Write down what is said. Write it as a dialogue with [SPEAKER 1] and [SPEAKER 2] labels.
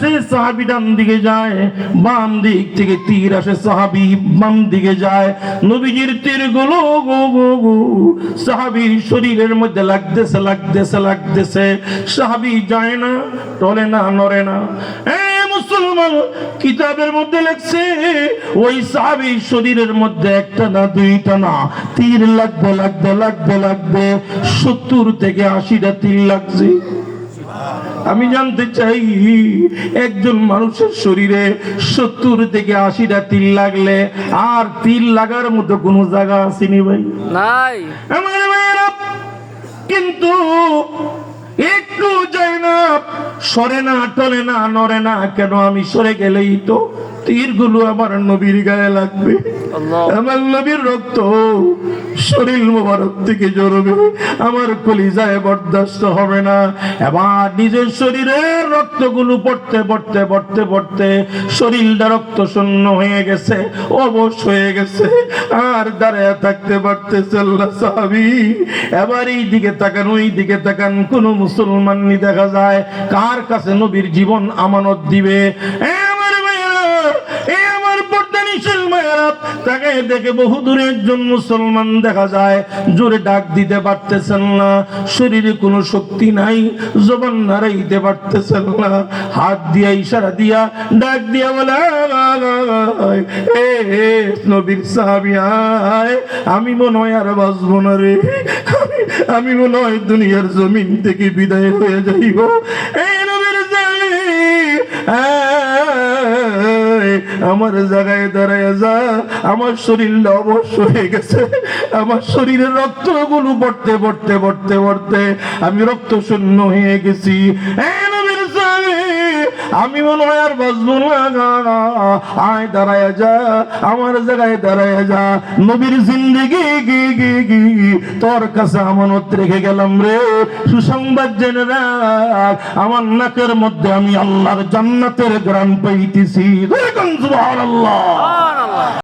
[SPEAKER 1] আসে সাহাবী ডান দিকে যায়, বাম দিক থেকে তীর আসে সাহাবী বাম দিকে যায়। নবীজির তীরগুলো সাহাবীর শরীরের মধ্যে লাগতেছে লাগতেছে লাগতেছে। সাহাবী যায় না, টলে না, নড়ে না। মুসলমান কিতাবের মধ্যে লেখছে ওই সাহাবীর শরীরের মধ্যে একটা না দুইটা না তীর লাগবে লাগবে লাগবে লাগবে 70 থেকে 80টা তীর লাগছে। আমি জানতে চাই একজন মানুষের শরীরে 70 থেকে 80টা তীর লাগলে আর তীর লাগার মতো কোনো জায়গা আসেনি ভাই? নাই। আমার ভাইয়েরা কিন্তু একটু যায় না, সরে না, টলে না, নড়ে না। কেন? আমি সরে গেলেই তো তীরগুলো আমার নবীর গায়ে লাগবে, আমার নবীর রক্ত শরীর মোবারক থেকে জড়বে, আমার কলিজায় বরদাস্ত হবে না। এবার নিজের শরীরের রক্তগুলো পড়তে পড়তে পড়তে পড়তে শরীরটা রক্ত শূন্য হয়ে গেছে, অবশ হয়ে গেছে, আর দাঁড়ায় থাকতে পারতেছে না। সাহাবী এবার এই দিকে তাকান, ওই দিকে তাকান, কোন মুসলমান নি দেখা যায় কার কাছে নবীর জীবন আমানত দিবে? তাকে দেখে বহু দূরে একজন মুসলমান দেখা যায়, জোরে ডাক দিতে পারতেছেন না, শরীরে কোনো শক্তি নাই, জবান নাড়াইতে পারতেছেন না, হাত দিয়া ইশারা দিয়া ডাক দিয়া বলে নবীর সাহাবী আয়, আমি মনে হয় আর বাঁচবো না রে, আমি মনে হয় দুনিয়ার জমিন থেকে বিদায় হয়ে যাইব। এই নবীর সাহাবী আমার জায়গায় দাঁড়ায় যা, আমার শরীরটা অবশ্য হয়ে গেছে, আমার শরীরের রক্তগুলো পড়তে পড়তে পড়তে পড়তে আমি রক্ত শূন্য হয়ে গেছি। আমি মনে হয় আর বাঁচবো না, আয় দাঁড়ায় যা, আমার জায়গায় দাঁড়ায় যা, নবীর জিন্দেগি তোর কাছে আমানত রেখে গেলাম রে, সুসংবাদ জেনে রাখ, আমার নাকের মধ্যে আমি আল্লাহর জান্নাতের ঘ্রাণ পাইতেছি। সুবহানাল্লাহ।